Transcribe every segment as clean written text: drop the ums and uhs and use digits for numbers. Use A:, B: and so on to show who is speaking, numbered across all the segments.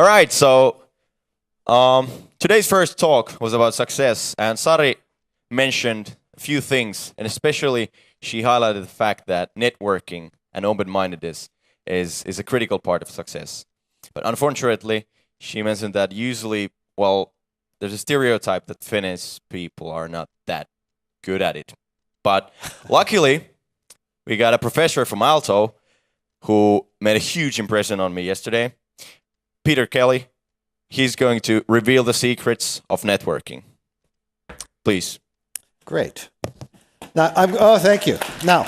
A: All right, so today's first talk was about success, and Sari mentioned a few things, and especially she highlighted the fact that networking and open-mindedness is a critical part of success. But unfortunately, she mentioned that usually, well, there's a stereotype that Finnish people are not that good at it. But luckily, we got a professor from Aalto who made a huge impression on me yesterday. Peter Kelly, he's going to reveal the secrets of networking. Please.
B: Great. Now, thank you. Now,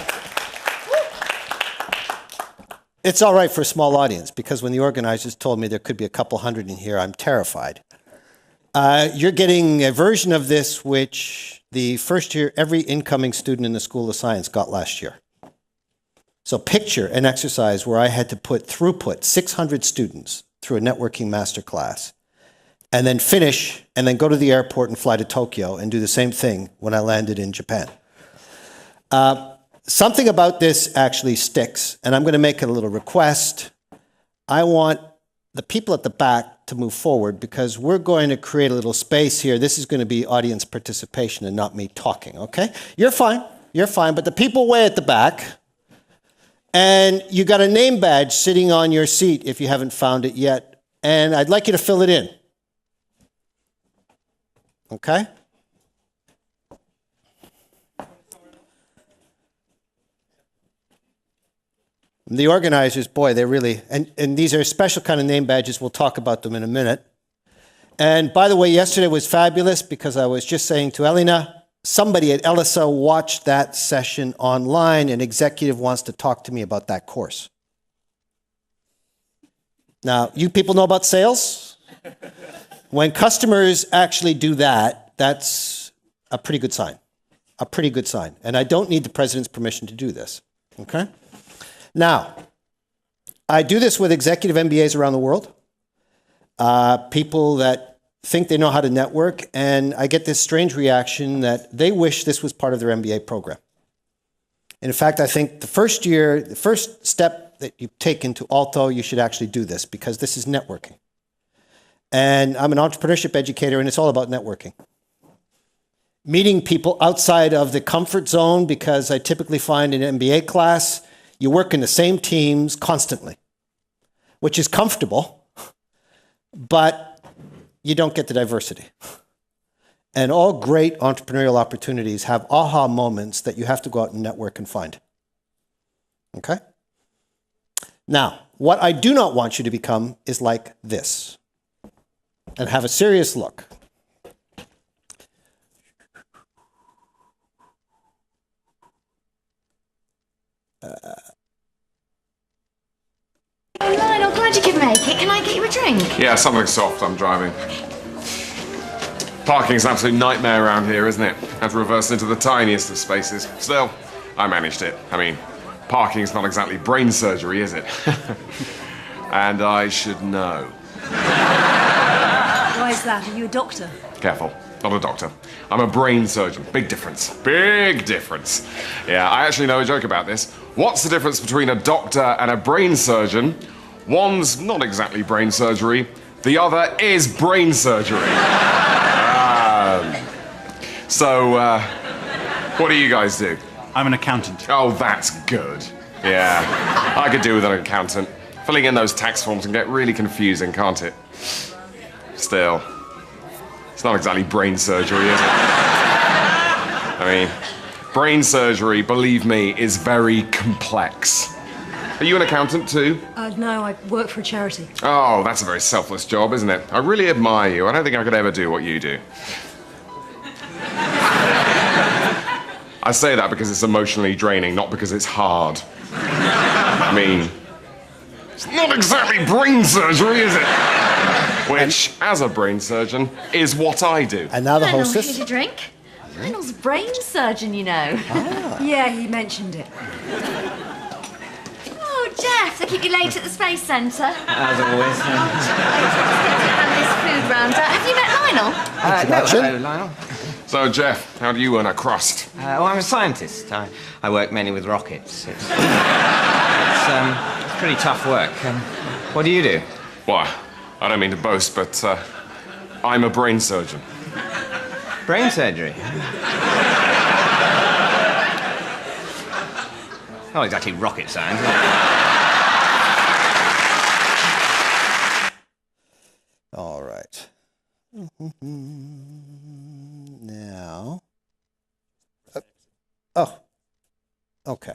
B: it's all right for a small audience because when the organizers told me there could be a couple hundred in here, I'm terrified. You're getting a version of this which the first year, every incoming student in the School of Science got last year. So picture an exercise where I had to put 600 students through a networking masterclass, and then finish, and then go to the airport and fly to Tokyo and do the same thing when I landed in Japan. Something about this actually sticks, and I'm going to make a little request. I want the people at the back to move forward because we're going to create a little space here. This is going to be audience participation and not me talking, okay? You're fine, but the people way at the back, and you got a name badge sitting on your seat if you haven't found it yet, and I'd like you to fill it in. Okay? The organizers, boy, they really, and these are special kind of name badges. We'll talk about them in a minute. And by the way, yesterday was fabulous because I was just saying to Elina, somebody at Elisa watched that session online. An executive wants to talk to me about that course. Now, you people know about sales? When customers actually do that, that's a pretty good sign. A pretty good sign. And I don't need the president's permission to do this. Okay? Now, I do this with executive MBAs around the world, people that think they know how to network, and I get this strange reaction that they wish this was part of their MBA program. And in fact, I think the first step that you take into Aalto, you should actually do this because this is networking. And I'm an entrepreneurship educator, and it's all about networking. Meeting people outside of the comfort zone, because I typically find in an MBA class, you work in the same teams constantly, which is comfortable, but you don't get the diversity. And all great entrepreneurial opportunities have aha moments that you have to go out and network and find. Okay? Now, what I do not want you to become is like this. And have a serious look.
C: Lionel, glad you could make it. Can I get you a drink?
D: Yeah, something soft. I'm driving. Parking's an absolute nightmare around here, isn't it? Had to reverse into the tiniest of spaces. Still, I managed it. I mean, parking's not exactly brain surgery, is it? And I should know.
C: Why is that? Are you a doctor?
D: Careful, not a doctor. I'm a brain surgeon. Big difference. Big difference. Yeah, I actually know a joke about this. What's the difference between a doctor and a brain surgeon? One's not exactly brain surgery. The other is brain surgery. What do you guys do?
E: I'm an accountant.
D: Oh, that's good. Yeah, I could do with an accountant. Filling in those tax forms can get really confusing, can't it? Still, it's not exactly brain surgery, is it? I mean, brain surgery, believe me, is very complex. Are you an accountant too?
C: No, I work for a charity.
D: Oh, that's a very selfless job, isn't it? I really admire you. I don't think I could ever do what you do. I say that because it's emotionally draining, not because it's hard. I mean, it's not exactly brain surgery, is it? Which, as a brain surgeon, is what I do.
B: And now the
C: Lionel,
B: hostess.
C: here's a drink. Lionel's a brain surgeon, you know.
B: Ah.
C: Yeah, he mentioned it. Oh, Jeff, they keep you late at the Space Centre.
F: As always.
C: This food round. Have you met Lionel?
F: No, hello, Lionel.
D: So, Jeff, how do you earn a crust?
F: Well, I'm a scientist. I work mainly with rockets. It's pretty tough work. What do you do?
D: Why, I don't mean to boast, but I'm a brain surgeon.
F: Brain surgery? Not exactly rocket science, is it?
B: All right. Now. Oh. Okay.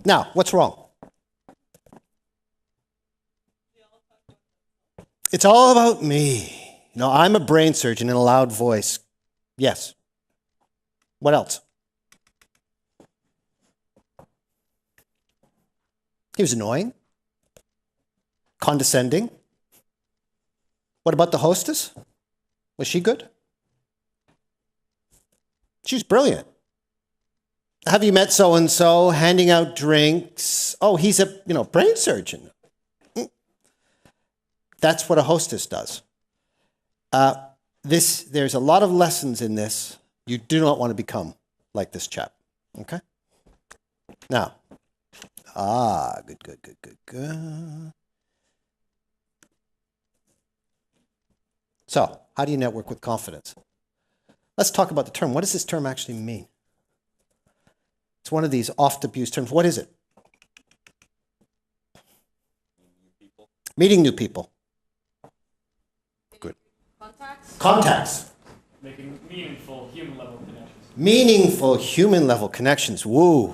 B: Now, what's wrong? It's all about me. No, I'm a brain surgeon in a loud voice. Yes. What else? He was annoying. Condescending. What about the hostess? Was she good? She was brilliant. Have you met so-and-so handing out drinks? Oh, he's a, brain surgeon. That's what a hostess does. There's a lot of lessons in this. You do not want to become like this chap. Okay? Now, good. So, how do you network with confidence? Let's talk about the term. What does this term actually mean? It's one of these oft-abused terms. What is it? Meeting new people. Good. Contacts.
E: Making meaningful human-level connections.
B: Meaningful human-level connections. Woo.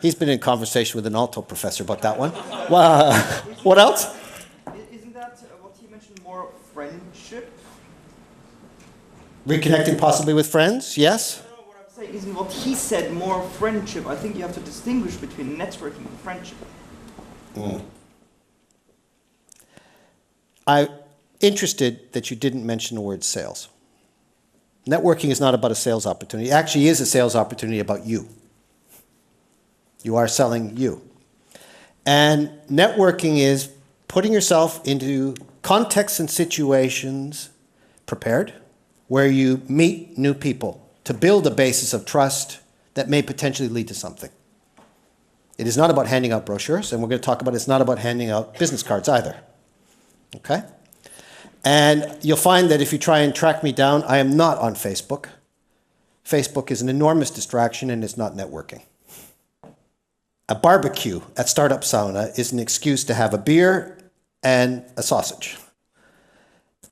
B: He's been in conversation with an alto professor about that one. What else?
G: Isn't that what he mentioned, more friendship?
B: Reconnecting possibly with friends, yes?
G: No, what I'm saying isn't what he said, more friendship. I think you have to distinguish between networking and friendship.
B: I'm interested that you didn't mention the word sales. Networking is not about a sales opportunity. It actually is a sales opportunity about you. You are selling you. And networking is putting yourself into contexts and situations prepared where you meet new people to build a basis of trust that may potentially lead to something. It is not about handing out brochures, and we're going to talk about it's not about handing out business cards either. Okay? And you'll find that if you try and track me down, I am not on Facebook. Facebook is an enormous distraction and it's not networking. A barbecue at Startup Sauna is an excuse to have a beer and a sausage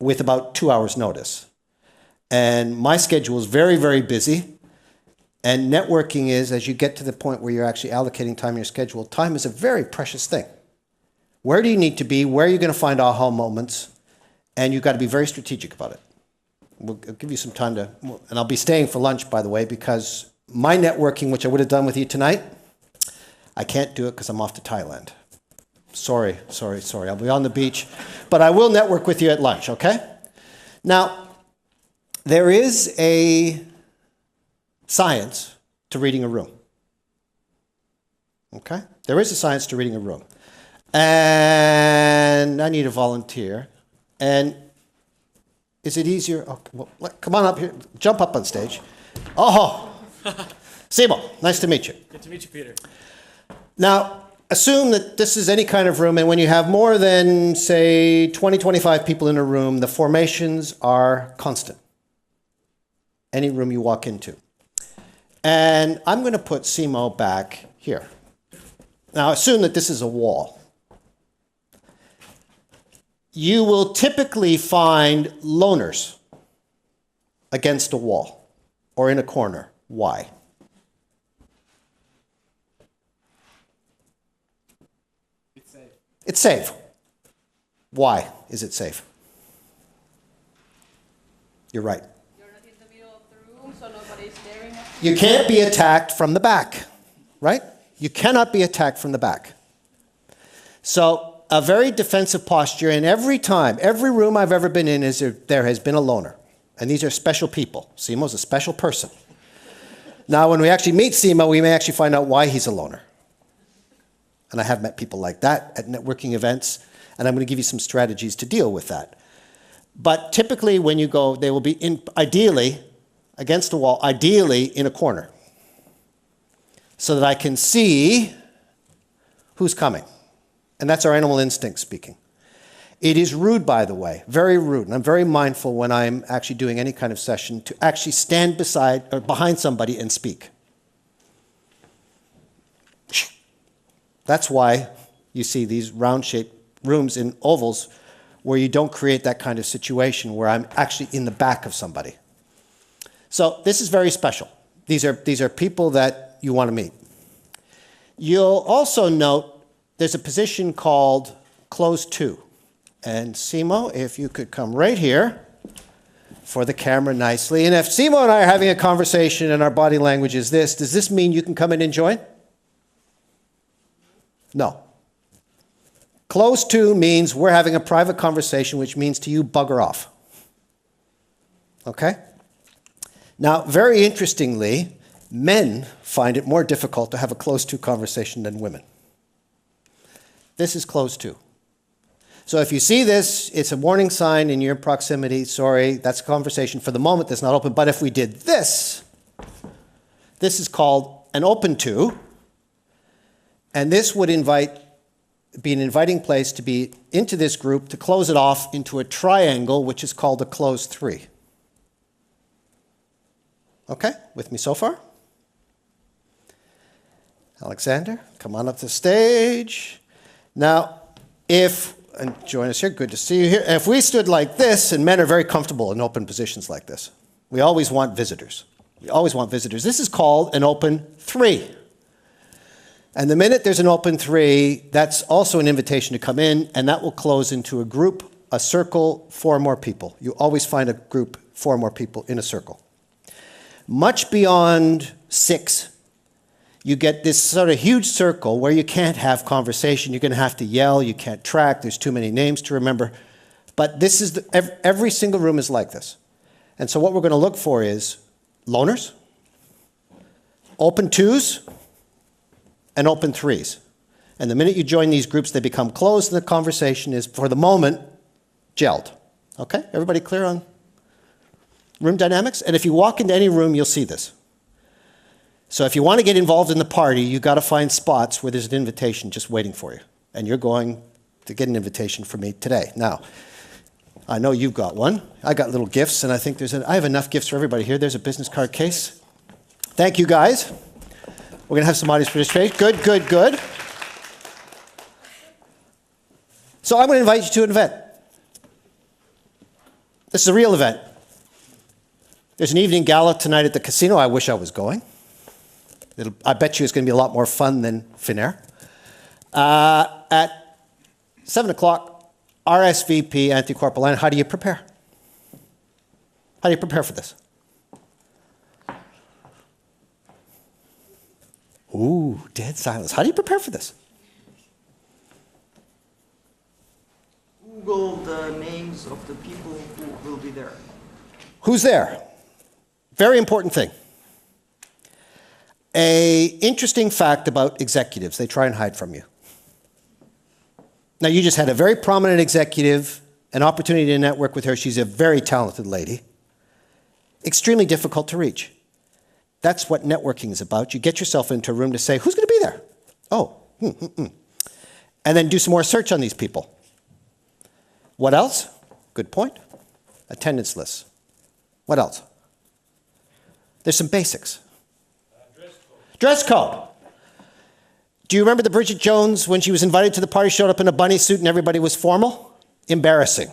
B: with about 2 hours notice. And my schedule is very, very busy. And networking is, as you get to the point where you're actually allocating time in your schedule, time is a very precious thing. Where do you need to be? Where are you going to find aha moments? And you've got to be very strategic about it. I'll give you some time to, and I'll be staying for lunch, by the way, because my networking, which I would have done with you tonight, I can't do it because I'm off to Thailand. Sorry. I'll be on the beach. But I will network with you at lunch, okay? Now, there is a science to reading a room. Okay? There is a science to reading a room. And I need a volunteer. And is it easier? Oh, well, come on up here. Jump up on stage. Oh, Simo, nice to meet you.
E: Good to meet you, Peter.
B: Now, assume that this is any kind of room, and when you have more than, say, 20, 25 people in a room, the formations are constant. Any room you walk into. And I'm going to put Simo back here. Now, assume that this is a wall. You will typically find loners against a wall or in a corner. Why?
E: It's safe.
B: It's safe. Why is it safe? You're right.
C: You're not in the middle of the room, so nobody's staring at
B: You can't be attacked from the back, right? You cannot be attacked from the back. So a very defensive posture, and every room I've ever been in, there has been a loner. And these are special people. Simo's a special person. Now, when we actually meet Simo, we may actually find out why he's a loner. And I have met people like that at networking events, and I'm going to give you some strategies to deal with that. But typically when you go, they will be ideally against a wall, ideally in a corner, so that I can see who's coming. And that's our animal instinct speaking. It is rude, by the way, very rude. And I'm very mindful when I'm actually doing any kind of session to actually stand beside or behind somebody and speak. That's why you see these round-shaped rooms in ovals where you don't create that kind of situation where I'm actually in the back of somebody. So this is very special. These are people that you want to meet. You'll also note there's a position called close to. And Simo, if you could come right here for the camera nicely. And if Simo and I are having a conversation and our body language is this, does this mean you can come in and join? No. Close to means we're having a private conversation, which means to you, bugger off. Okay? Now, very interestingly, men find it more difficult to have a close to conversation than women. This is close to. So if you see this, it's a warning sign in your proximity. Sorry, that's a conversation for the moment that's not open. But if we did this, this is called an open to. And this would be an inviting place to be into this group to close it off into a triangle, which is called a closed three. Okay, with me so far? Alexander, come on up to the stage. Now, and join us here, good to see you here. If we stood like this, and men are very comfortable in open positions like this, we always want visitors. We always want visitors. This is called an open three. And the minute there's an open three, that's also an invitation to come in, and that will close into a group, a circle, 4 more people. You always find a group, 4 more people in a circle. Much beyond 6, you get this sort of huge circle where you can't have conversation. You're going to have to yell. You can't track. There's too many names to remember. But this is every single room is like this. And so what we're going to look for is loners, open twos, and open threes. And the minute you join these groups, they become closed, and the conversation is, for the moment, gelled. Okay? Everybody clear on room dynamics? And if you walk into any room, you'll see this. So if you want to get involved in the party, you've got to find spots where there's an invitation just waiting for you. And you're going to get an invitation from me today. Now, I know you've got one. I got little gifts, and I think I have enough gifts for everybody here. There's a business card case. Thank you, guys. We're going to have some audience participation. Good, good, good. So I'm going to invite you to an event. This is a real event. There's an evening gala tonight at the casino. I wish I was going. I bet you it's going to be a lot more fun than Finnair. At 7 o'clock, RSVP, anti-corporal line. How do you prepare? How do you prepare for this? Ooh, dead silence. How do you prepare for this?
G: Google the names of the people who will be there.
B: Who's there? Very important thing. An interesting fact about executives, they try and hide from you. Now, you just had a very prominent executive, an opportunity to network with her. She's a very talented lady. Extremely difficult to reach. That's what networking is about. You get yourself into a room to say, who's going to be there? Oh, And then do some more search on these people. What else? Good point. Attendance lists. What else? There's some basics. Dress code. Do you remember the Bridget Jones, when she was invited to the party, showed up in a bunny suit and everybody was formal? Embarrassing.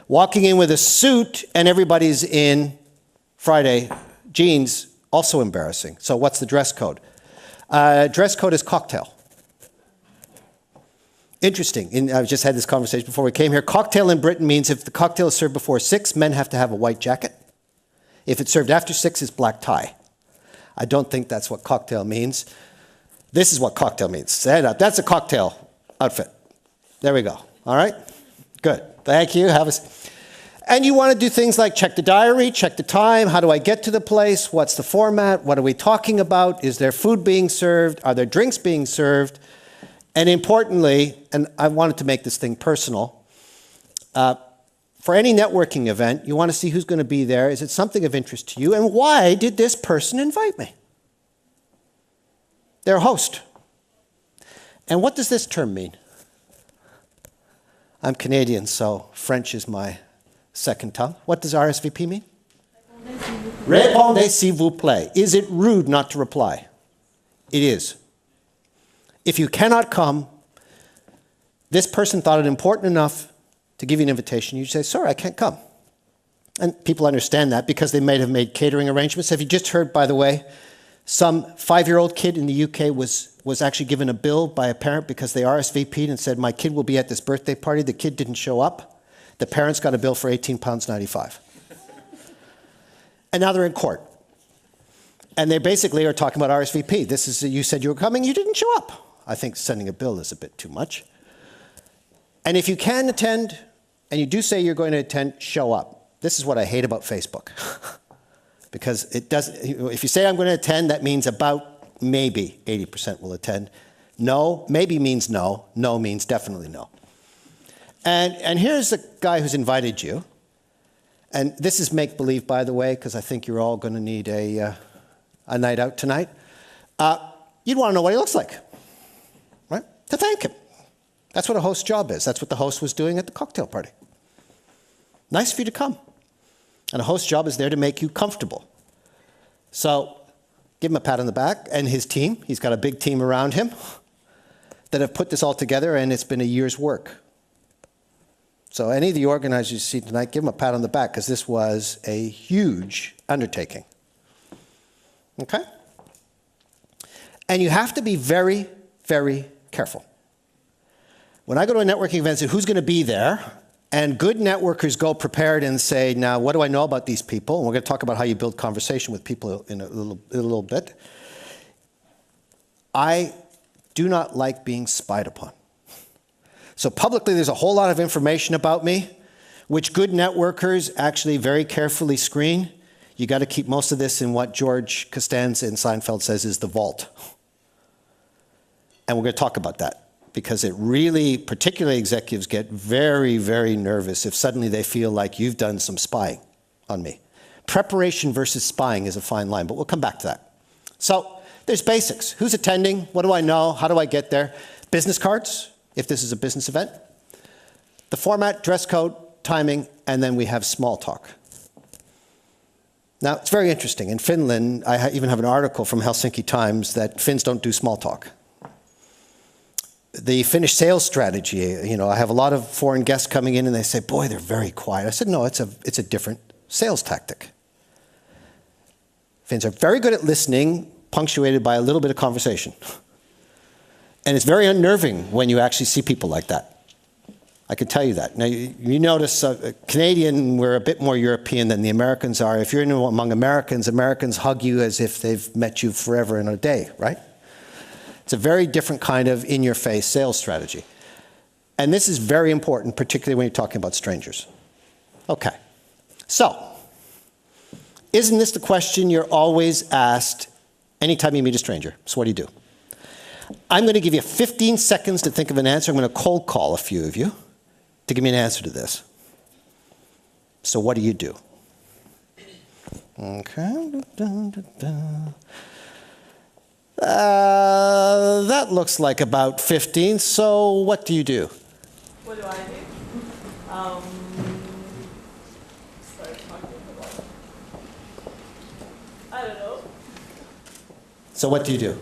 B: Walking in with a suit and everybody's in Friday jeans, also embarrassing. So what's the dress code? Dress code is cocktail. Interesting. I just had this conversation before we came here. Cocktail in Britain means if the cocktail is served before 6, men have to have a white jacket. If it's served after 6, it's black tie. I don't think that's what cocktail means. This is what cocktail means. Stand up. That's a cocktail outfit. There we go. All right? Good. Thank you. And you want to do things like check the diary, check the time. How do I get to the place? What's the format? What are we talking about? Is there food being served? Are there drinks being served? And importantly, and I wanted to make this thing personal, for any networking event, you want to see who's going to be there. Is it something of interest to you? And why did this person invite me? They're a host. And what does this term mean? I'm Canadian, so French is my second tongue. What does RSVP mean? Répondez s'il vous plaît. Is it rude not to reply? It is. If you cannot come, this person thought it important enough to give you an invitation, you say, sorry, I can't come. And people understand that because they might have made catering arrangements. Have you just heard, by the way, some 5-year-old kid in the UK was actually given a bill by a parent because they RSVP'd and said, my kid will be at this birthday party. The kid didn't show up. The parents got a bill for £18.95. And now they're in court. And they basically are talking about RSVP. This is, you said you were coming, you didn't show up. I think sending a bill is a bit too much. And if you can attend, and you do say you're going to attend, show up. This is what I hate about Facebook. Because it does, if you say I'm going to attend, that means about maybe 80% will attend. No, maybe means no. No means definitely no. And here's the guy who's invited you. And this is make-believe, by the way, because I think you're all going to need a night out tonight. You'd want to know what he looks like, right? To thank him. That's what a host's job is. That's what the host was doing at the cocktail party. Nice for you to come. And a host's job is there to make you comfortable. So give him a pat on the back, and his team. He's got a big team around him that have put this all together, and it's been a year's work. So any of the organizers you see tonight, give them a pat on the back, because this was a huge undertaking. Okay? And you have to be very, very careful. When I go to a networking event, I say, who's going to be there? And good networkers go prepared and say, now, what do I know about these people? And we're going to talk about how you build conversation with people in a little bit. I do not like being spied upon. So publicly, there's a whole lot of information about me, which good networkers actually very carefully screen. You got to keep most of this in what George Costanza in Seinfeld says is the vault. And we're going to talk about that. Because it really, particularly executives, get very, very nervous if suddenly they feel like you've done some spying on me. Preparation versus spying is a fine line, but we'll come back to that. So there's basics. Who's attending? What do I know? How do I get there? Business cards, if this is a business event. The format, dress code, timing, and then we have small talk. Now, it's very interesting. In Finland, I even have an article from Helsinki Times that Finns don't do small talk. The Finnish sales strategy, I have a lot of foreign guests coming in and they say, boy, they're very quiet. I said, no, it's a different sales tactic. Finns are very good at listening, punctuated by a little bit of conversation. And it's very unnerving when you actually see people like that. I can tell you that. Now, you notice Canadian, we're a bit more European than the Americans are. If you're among Americans, Americans hug you as if they've met you forever in a day, right? It's a very different kind of in-your-face sales strategy. And this is very important, particularly when you're talking about strangers. Okay. So, isn't this the question you're always asked anytime you meet a stranger? So what do you do? I'm going to give you 15 seconds to think of an answer. I'm going to cold call a few of you to give me an answer to this. So what do you do? Okay. That looks like about 15, so what do you do?
H: What do I do? Start talking about, I don't know.
B: So what do you do?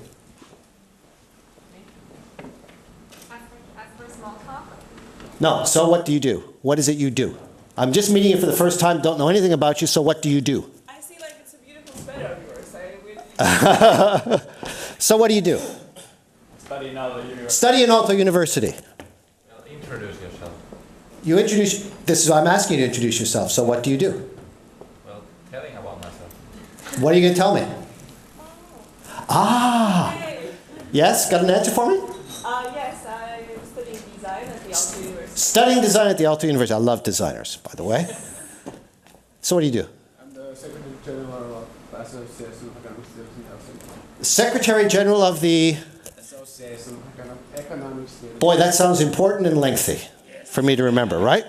C: Ask for small talk.
B: No, so what do you do? What is it you do? I'm just meeting you for the first time, don't know anything about you, so what do you do?
H: I see like it's a beautiful sweater of yours. I really
B: So what do you do?
E: Study in Aalto University.
B: Study in Aalto University.
I: Well, introduce yourself.
B: You introduce, this is, I'm asking you to introduce yourself, so what do you do?
I: Well, telling about myself.
B: What are you going to tell me? Ah,
H: Hey.
B: yes, got an answer for me?
H: Yes, I'm studying design at the Aalto University.
B: Studying design at the Aalto University. I love designers, by the way. So what do you do?
E: I'm the Secretary General of Association Economics in Helsinki.
B: Secretary General of the...
E: Association Economics.
B: Boy, that sounds important and lengthy for me to remember, right?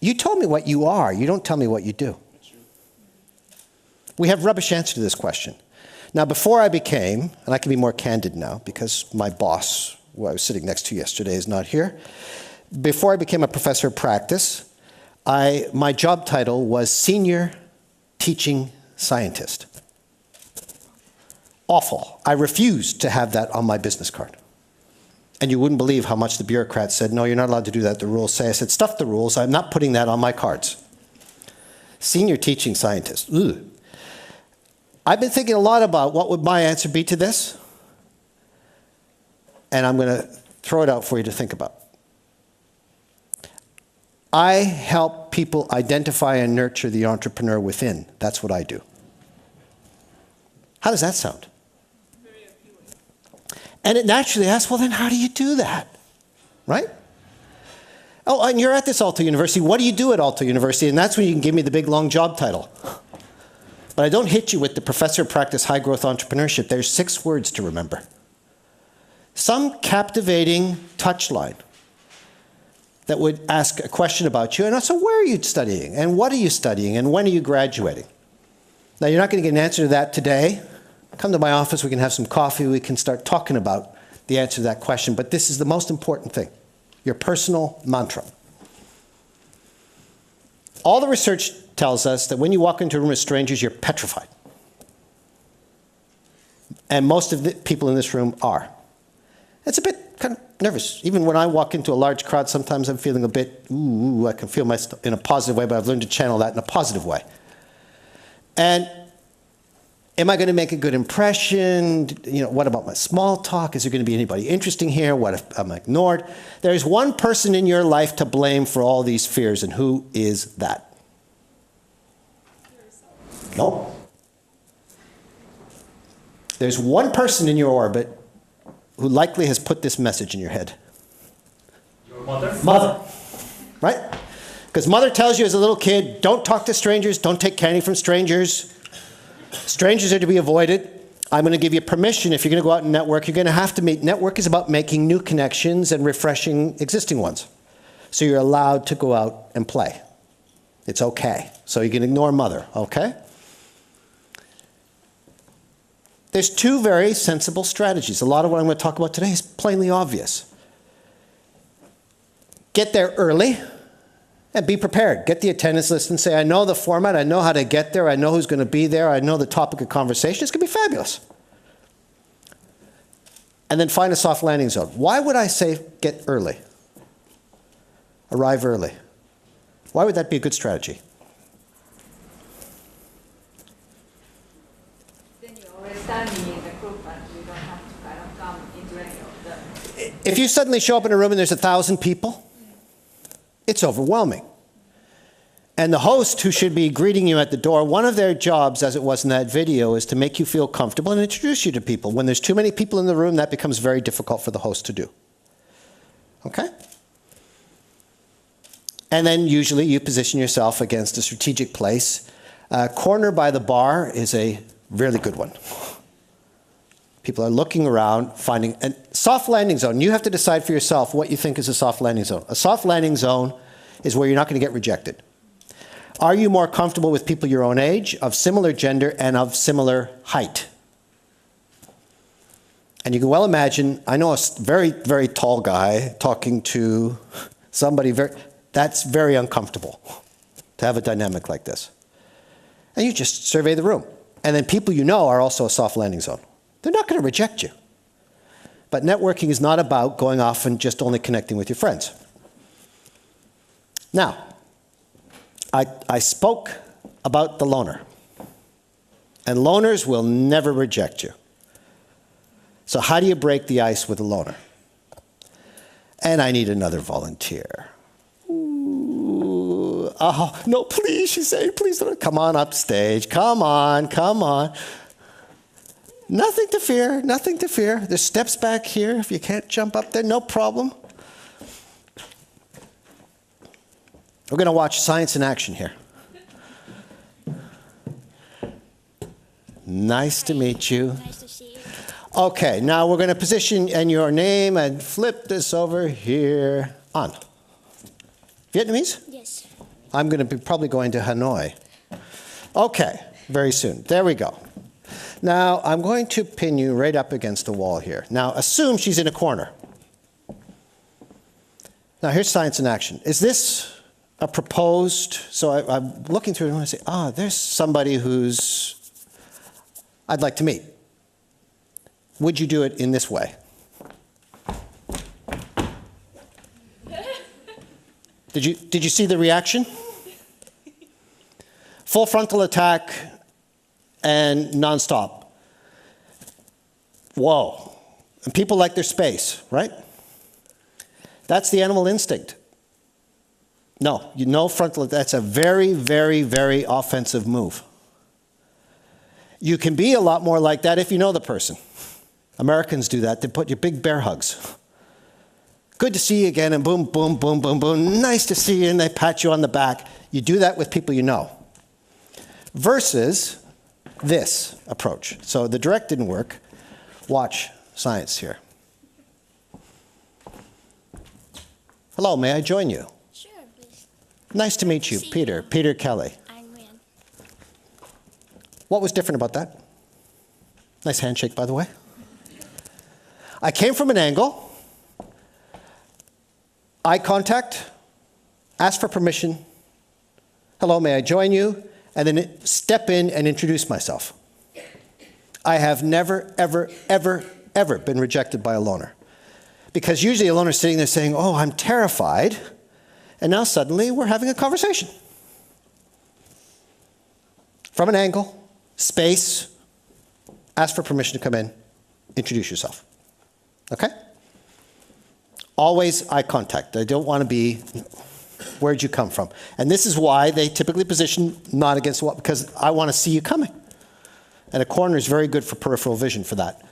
B: You told me what you are. You don't tell me what you do. We have rubbish answer to this question. Now, before I became, and I can be more candid now because my boss, who I was sitting next to yesterday, is not here. before I became a professor of practice, my job title was Senior Teaching Scientist. Awful. I refused to have that on my business card. And you wouldn't believe how much the bureaucrats said, no, you're not allowed to do that, the rules say. I said, stuff the rules, I'm not putting that on my cards. Senior Teaching Scientist. Ugh. I've been thinking a lot about what would my answer be to this. And I'm going to throw it out for you to think about. I help people identify and nurture the entrepreneur within. That's what I do. How does that sound? And it naturally asks, well, then how do you do that? Right? Oh, and you're at this Aalto University. What do you do at Aalto University? And that's when you can give me the big, long job title. But I don't hit you with the professor of practice high growth entrepreneurship. There's 6 words to remember. Some captivating touchline that would ask a question about you. And also, where are you studying? And what are you studying? And when are you graduating? Now, you're not going to get an answer to that today. Come to my office, we can have some coffee, we can start talking about the answer to that question. But this is the most important thing, your personal mantra. All the research tells us that when you walk into a room with strangers, you're petrified. And most of the people in this room are. It's a bit kind of nervous. Even when I walk into a large crowd, sometimes I'm feeling a bit, ooh, I can feel myself in a positive way, but I've learned to channel that in a positive way. And am I going to make a good impression? You know, what about my small talk? Is there going to be anybody interesting here? What if I'm ignored? There's one person in your life to blame for all these fears, and who is that? No. There's one person in your orbit who likely has put this message in your head.
J: Your mother?
B: Mother. Right? Because mother tells you as a little kid, don't talk to strangers, don't take candy from strangers. Strangers are to be avoided. I'm going to give you permission. If you're going to go out and network, you're going to have to meet. Network is about making new connections and refreshing existing ones. So you're allowed to go out and play. It's okay. So you can ignore mother, okay? There's 2 very sensible strategies. A lot of what I'm going to talk about today is plainly obvious. Get there early and be prepared. Get the attendance list and say, I know the format, I know how to get there, I know who's going to be there, I know the topic of conversation. It's going to be fabulous. And then find a soft landing zone. Why would I say get early? Arrive early. Why would that be a good strategy?
C: Then you're already standing in the group and you don't have to kind of come into any of them.
B: If you suddenly show up in a room and there's 1,000 people, it's overwhelming. And the host who should be greeting you at the door, one of their jobs, as it was in that video, is to make you feel comfortable and introduce you to people. When there's too many people in the room, that becomes very difficult for the host to do. Okay? And then usually you position yourself against a strategic place. Corner by the bar is a really good one. People are looking around, finding a soft landing zone. You have to decide for yourself what you think is a soft landing zone. A soft landing zone is where you're not going to get rejected. Are you more comfortable with people your own age, of similar gender, and of similar height? And you can well imagine, I know a very, very tall guy talking to somebody that's very uncomfortable to have a dynamic like this. And you just survey the room. And then people you know are also a soft landing zone. They're not going to reject you. But networking is not about going off and just only connecting with your friends. Now, I spoke about the loner. And loners will never reject you. So how do you break the ice with a loner? And I need another volunteer. Ooh, oh, no, please, she's saying, please don't. Come on up stage. Come on, come on. Nothing to fear, nothing to fear. There's steps back here. If you can't jump up there, no problem. We're going to watch science in action here. Nice to meet you.
K: Nice to see you.
B: Okay, now we're going to position and your name and flip this over here on. Vietnamese?
K: Yes.
B: I'm going to be probably going to Hanoi. Okay, very soon. There we go. Now, I'm going to pin you right up against the wall here. Now, assume she's in a corner. Now here's science in action. Is this a proposed, so I'm looking through it and I say, there's somebody who's I'd like to meet. Would you do it in this way? Did you see the reaction? Full frontal attack and nonstop. Whoa. And people like their space, right? That's the animal instinct. No frontal, that's a very, very, very offensive move. You can be a lot more like that if you know the person. Americans do that. They put you big bear hugs. Good to see you again, and boom, boom, boom, boom, boom. Nice to see you, and they pat you on the back. You do that with people you know. Versus this approach. So the direct didn't work. Watch science here. Hello, may I join you?
K: Sure, please.
B: Nice to meet you, Peter. Peter Kelly.
K: I'm Ryan.
B: What was different about that? Nice handshake, by the way. I came from an angle. Eye contact. Ask for permission. Hello, may I join you? And then step in and introduce myself. I have never, ever, ever, ever been rejected by a loaner. Because usually a loaner's sitting there saying, oh, I'm terrified. And now suddenly we're having a conversation. From an angle, space, ask for permission to come in, introduce yourself. Okay? Always eye contact. I don't want to be, where'd you come from? And this is why they typically position not against the wall, because I want to see you coming. And a corner is very good for peripheral vision for that.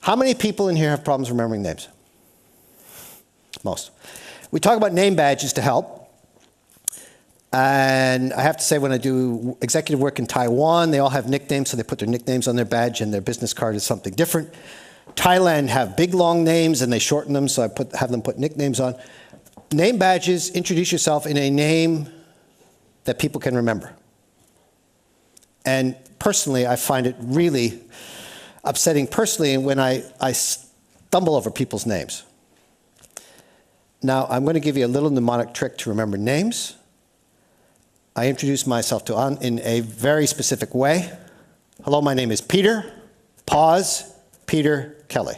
B: How many people in here have problems remembering names? Most. We talk about name badges to help. And I have to say, when I do executive work in Taiwan, they all have nicknames, so they put their nicknames on their badge, and their business card is something different. Thailand have big, long names, and they shorten them, so I have them put nicknames on. Name badges, introduce yourself in a name that people can remember. And personally, I find it really upsetting personally when I stumble over people's names. Now, I'm going to give you a little mnemonic trick to remember names. I introduce myself to An in a very specific way. Hello, my name is Peter. Pause. Peter Kelly.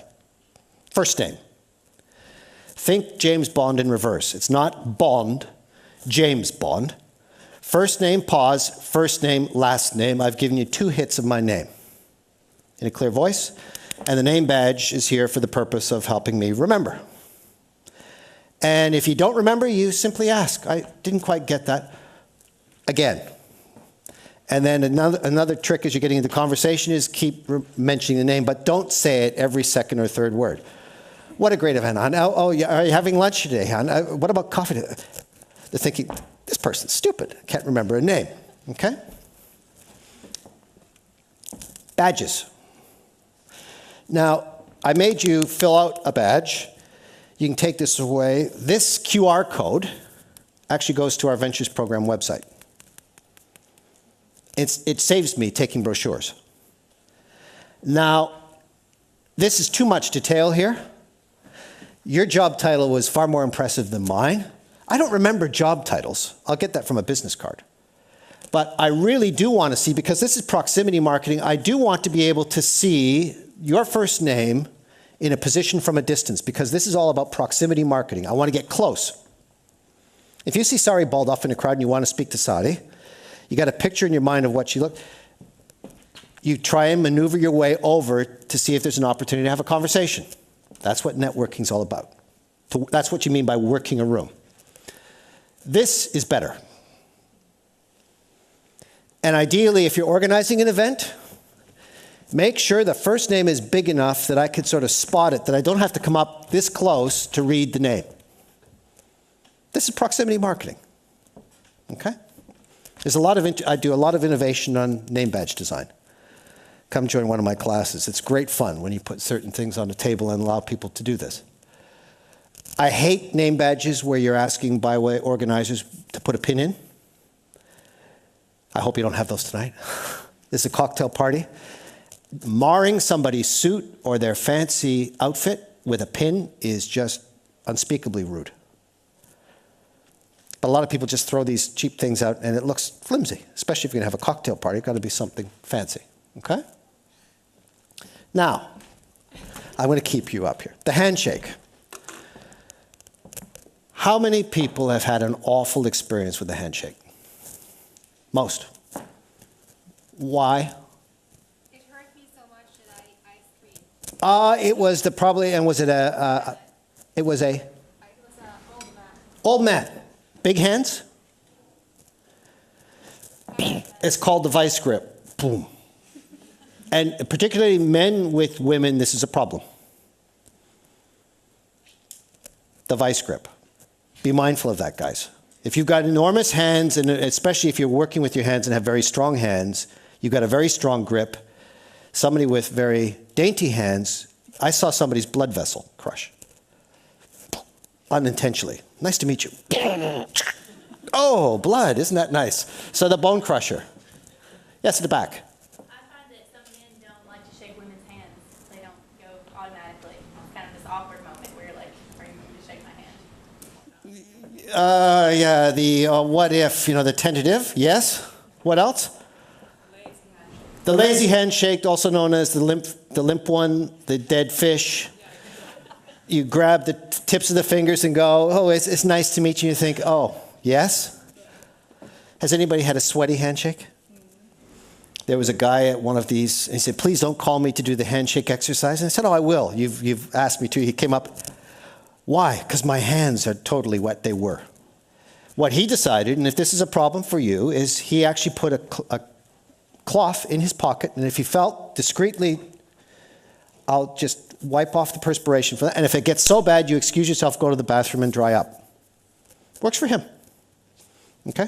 B: First name. Think James Bond in reverse. It's not Bond, James Bond. First name, pause. First name, last name. I've given you 2 hits of my name in a clear voice. And the name badge is here for the purpose of helping me remember. And if you don't remember, you simply ask. I didn't quite get that. Again. And then another trick as you're getting into conversation is keep mentioning the name, but don't say it every second or third word. What a great event, hon. Oh, yeah, are you having lunch today, hon? What about coffee? They're thinking, this person's stupid. Can't remember a name. Okay? Badges. Now, I made you fill out a badge. You can take this away. This QR code actually goes to our Ventures Program website. It saves me taking brochures. Now, this is too much detail here. Your job title was far more impressive than mine. I don't remember job titles. I'll get that from a business card. But I really do want to see, because this is proximity marketing, I do want to be able to see your first name in a position from a distance, because this is all about proximity marketing. I want to get close. If you see Sari Baldoff in a crowd and you want to speak to Sari, you got a picture in your mind of what she looked. You try and maneuver your way over to see if there's an opportunity to have a conversation. That's what networking is all about. That's what you mean by working a room. This is better. And ideally, if you're organizing an event, make sure the first name is big enough that I could sort of spot it, that I don't have to come up this close to read the name. This is proximity marketing. Okay? I do a lot of innovation on name badge design. Come join one of my classes. It's great fun when you put certain things on the table and allow people to do this. I hate name badges where you're asking byway organizers to put a pin in. I hope you don't have those tonight. This is a cocktail party. Marring somebody's suit or their fancy outfit with a pin is just unspeakably rude. But a lot of people just throw these cheap things out and it looks flimsy, especially if you're going to have a cocktail party. It's got to be something fancy, okay? Now, I'm going to keep you up here. The handshake. How many people have had an awful experience with the handshake? Most. Why?
C: It hurt me so much that I screamed.
B: It was the probably, and was it a, it was a?
C: It was an old man.
B: Old man. Big hands? It's called the vice grip. Boom. And particularly men with women, this is a problem. The vice grip. Be mindful of that, guys. If you've got enormous hands, and especially if you're working with your hands and have very strong hands, you've got a very strong grip. Somebody with very dainty hands, I saw somebody's blood vessel crush. Unintentionally. Nice to meet you. Oh, blood, isn't that nice? So the bone crusher. Yes, in the back.
C: I find that some men don't like to shake women's hands. They don't go automatically. It's kind of this awkward moment where you're like, are you going to shake my hand?
B: Yeah, the what if, the tentative, yes. What else? The lazy handshake, also known as the limp one, the dead fish. You grab the tips of the fingers and go, oh, it's nice to meet you. You think, oh, yes? Has anybody had a sweaty handshake? There was a guy at one of these, and he said, please don't call me to do the handshake exercise. And I said, oh, I will. You've asked me to. He came up. Why? Because my hands are totally wet. They were. What he decided, and if this is a problem for you, is he actually put a cloth in his pocket, and if he felt discreetly, I'll just wipe off the perspiration for that. And if it gets so bad, you excuse yourself, go to the bathroom and dry up. Works for him. Okay?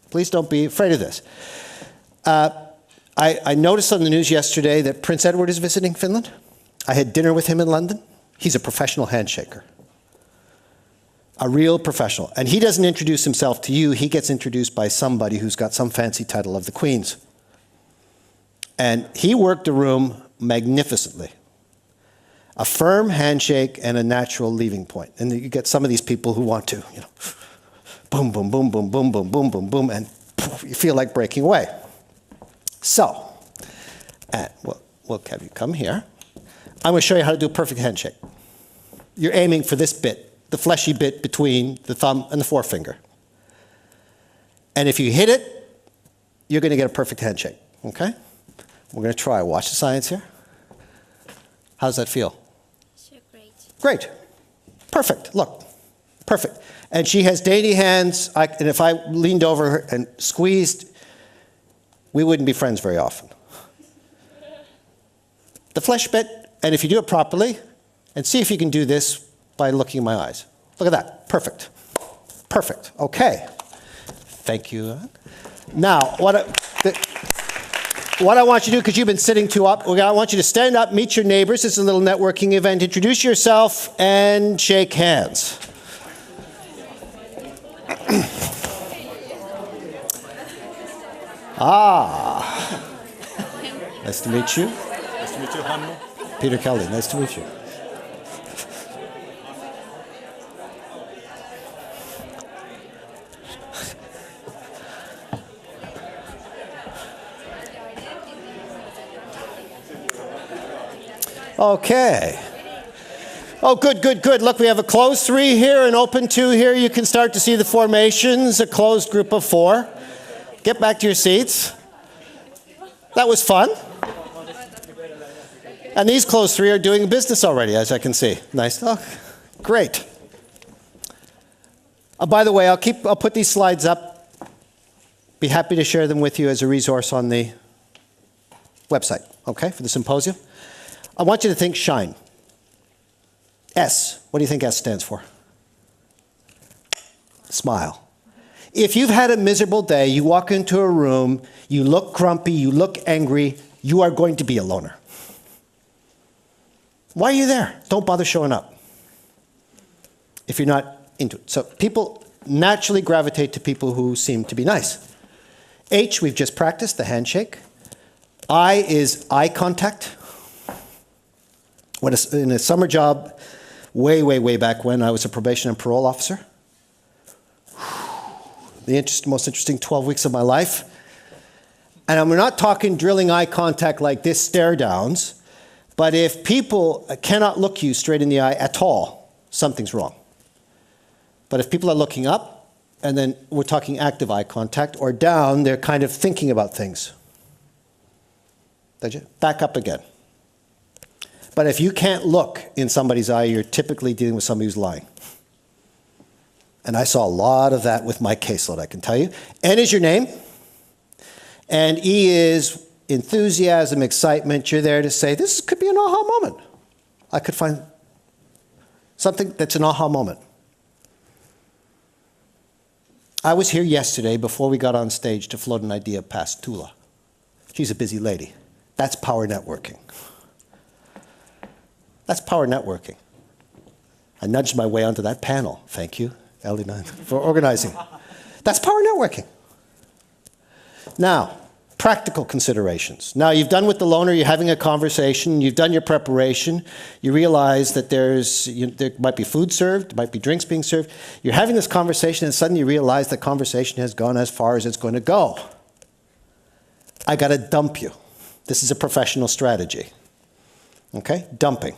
B: Please don't be afraid of this. I noticed on the news yesterday that Prince Edward is visiting Finland. I had dinner with him in London. He's a professional handshaker. A real professional. And he doesn't introduce himself to you. He gets introduced by somebody who's got some fancy title of the Queen's. And he worked the room magnificently. A firm handshake and a natural leaving point. And you get some of these people who want to, boom, boom, boom, boom, boom, boom, boom, boom, boom, and you feel like breaking away. So, and we'll have you come here. I'm going to show you how to do a perfect handshake. You're aiming for this bit, the fleshy bit between the thumb and the forefinger. And if you hit it, you're going to get a perfect handshake, okay? We're going to try. Watch the science here. How does that feel?
C: Sure, great.
B: Great. Perfect. Look. Perfect. And she has dainty hands, and if I leaned over her and squeezed, we wouldn't be friends very often. The flesh bit, and if you do it properly, and see if you can do this by looking in my eyes. Look at that. Perfect. Perfect. Okay. Thank you. Now, what I want you to do, because you've been sitting too up, I want you to stand up, meet your neighbors. It's a little networking event. Introduce yourself and shake hands. Nice to meet you.
K: Nice to meet you, Hannu.
B: Peter Kelly, nice to meet you. Okay. Oh, good, good, good. Look, we have a closed 3 here, an open 2 here. You can start to see the formations, a closed group of 4. Get back to your seats. That was fun. And these closed 3 are doing business already, as I can see. Nice. Oh, great. By the way, I'll put these slides up. Be happy to share them with you as a resource on the website, okay, for the symposium. I want you to think shine. S. What do you think S stands for? Smile. If you've had a miserable day, you walk into a room, you look grumpy, you look angry, you are going to be a loner. Why are you there? Don't bother showing up if you're not into it. So people naturally gravitate to people who seem to be nice. H, we've just practiced, the handshake. I is eye contact. In a summer job, way, way, way back when, I was a probation and parole officer. most interesting 12 weeks of my life. And we're not talking drilling eye contact like this, stare downs, but if people cannot look you straight in the eye at all, something's wrong. But if people are looking up, and then we're talking active eye contact, or down, they're kind of thinking about things. Did you? Back up again. But if you can't look in somebody's eye, you're typically dealing with somebody who's lying. And I saw a lot of that with my caseload, I can tell you. N is your name. And E is enthusiasm, excitement. You're there to say, this could be an aha moment. I could find something that's an aha moment. I was here yesterday before we got on stage to float an idea past Tula. She's a busy lady. That's power networking. That's power networking. I nudged my way onto that panel. Thank you, Ellie9, for organizing. That's power networking. Now, practical considerations. Now, you've done with the loaner, you're having a conversation, you've done your preparation, you realize that there might be food served, there might be drinks being served. You're having this conversation and suddenly you realize the conversation has gone as far as it's going to go. I got to dump you. This is a professional strategy. Okay? Dumping.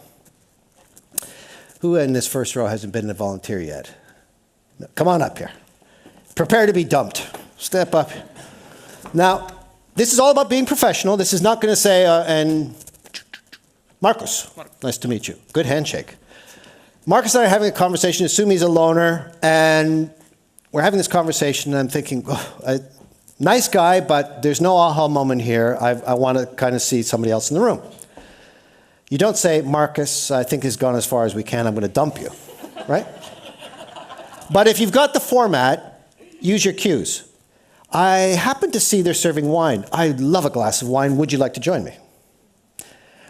B: Who in this first row hasn't been a volunteer yet? No, come on up here. Prepare to be dumped. Step up. Now, this is all about being professional. This is not going to say, and Marcus, nice to meet you. Good handshake. Marcus and I are having a conversation. Assume he's a loner, and we're having this conversation, and I'm thinking, nice guy, but there's no aha moment here. I want to kind of see somebody else in the room. You don't say, Marcus, I think has gone as far as we can. I'm going to dump you, right? But if you've got the format, use your cues. I happen to see they're serving wine. I love a glass of wine. Would you like to join me?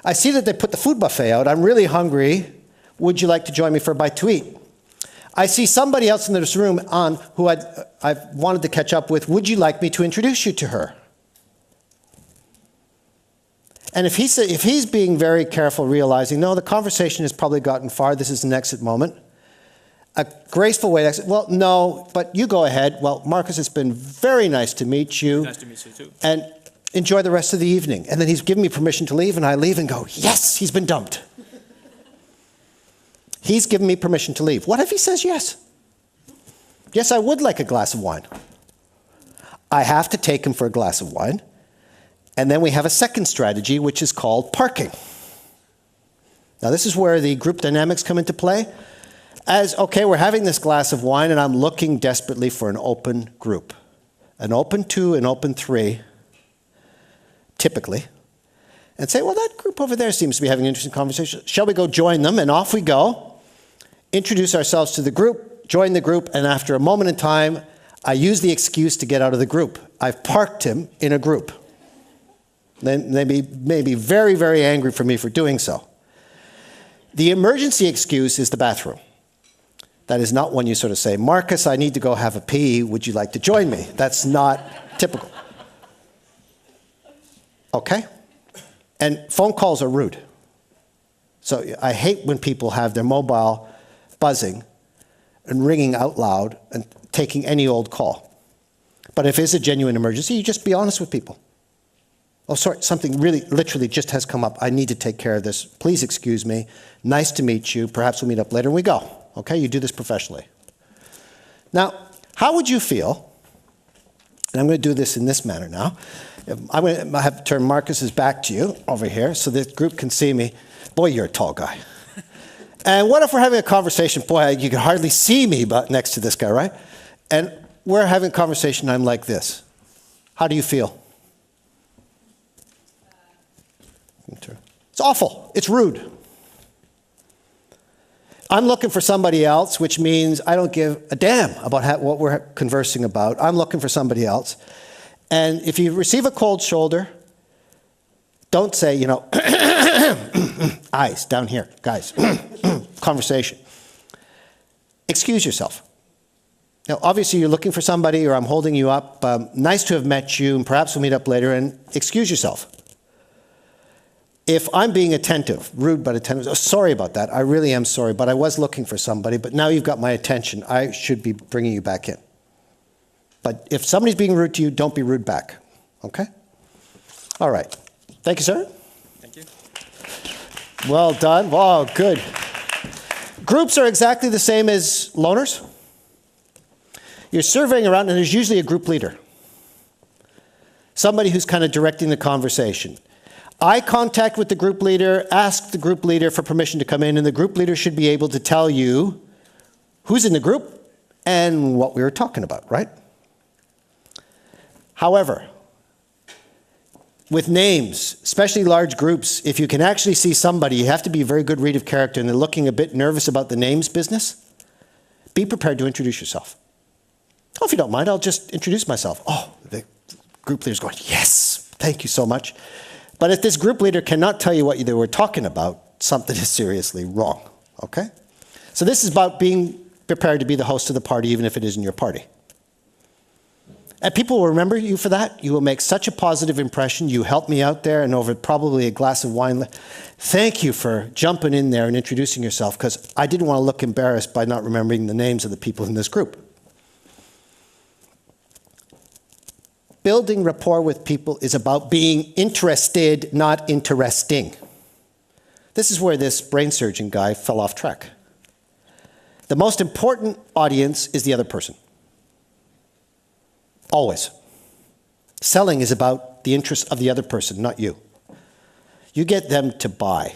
B: I see that they put the food buffet out. I'm really hungry. Would you like to join me for a bite to eat? I see somebody else in this room who I've wanted to catch up with. Would you like me to introduce you to her? And if he's being very careful, realizing, no, the conversation has probably gotten far, this is an exit moment, a graceful way to exit, well, no, but you go ahead. Well, Marcus, it's been very nice to meet you.
J: Nice to meet you too.
B: And enjoy the rest of the evening. And then he's given me permission to leave, and I leave and go, yes, he's been dumped. He's given me permission to leave. What if he says yes? Yes, I would like a glass of wine. I have to take him for a glass of wine. And then we have a second strategy, which is called parking. Now, this is where the group dynamics come into play. Okay, we're having this glass of wine, and I'm looking desperately for an open group. An open 2, an open 3, typically. And say, well, that group over there seems to be having an interesting conversation. Shall we go join them? And off we go. Introduce ourselves to the group, join the group, and after a moment in time, I use the excuse to get out of the group. I've parked him in a group. Then they may be very, very angry for me for doing so. The emergency excuse is the bathroom. That is not when you sort of say, Marcus, I need to go have a pee. Would you like to join me? That's not typical. Okay? And phone calls are rude. So I hate when people have their mobile buzzing and ringing out loud and taking any old call. But if it's a genuine emergency, you just be honest with people. Oh, sorry, something really, literally just has come up. I need to take care of this. Please excuse me. Nice to meet you. Perhaps we'll meet up later and we go. Okay, you do this professionally. Now, how would you feel, and I'm going to do this in this manner now. I'm going to have to turn Marcus's back to you over here so this group can see me. Boy, you're a tall guy. And what if we're having a conversation? Boy, you can hardly see me but next to this guy, right? And we're having a conversation, I'm like this. How do you feel? It's awful. It's rude. I'm looking for somebody else, which means I don't give a damn about what we're conversing about. I'm looking for somebody else. And if you receive a cold shoulder, don't say, eyes down here, guys, conversation. Excuse yourself. Now, obviously, you're looking for somebody or I'm holding you up. Nice to have met you, and perhaps we'll meet up later, and excuse yourself. If I'm being attentive, rude but attentive, sorry about that. I really am sorry, but I was looking for somebody, but now you've got my attention. I should be bringing you back in. But if somebody's being rude to you, don't be rude back. Okay? All right. Thank you, sir.
A: Thank you.
B: Well done. Wow, good. Groups are exactly the same as loners. You're surveying around, and there's usually a group leader. Somebody who's kind of directing the conversation. Eye contact with the group leader, ask the group leader for permission to come in, and the group leader should be able to tell you who's in the group and what we were talking about, right? However, with names, especially large groups, if you can actually see somebody, you have to be a very good read of character, and they're looking a bit nervous about the names business, be prepared to introduce yourself. Oh, if you don't mind, I'll just introduce myself. Oh, the group leader's going, yes, thank you so much. But if this group leader cannot tell you what they were talking about, something is seriously wrong, okay? So this is about being prepared to be the host of the party, even if it isn't your party. And people will remember you for that. You will make such a positive impression. You helped me out there, and over probably a glass of wine. Thank you for jumping in there and introducing yourself, because I didn't want to look embarrassed by not remembering the names of the people in this group. Building rapport with people is about being interested, not interesting. This is where this brain surgeon guy fell off track. The most important audience is the other person. Always. Selling is about the interests of the other person, not you. You get them to buy.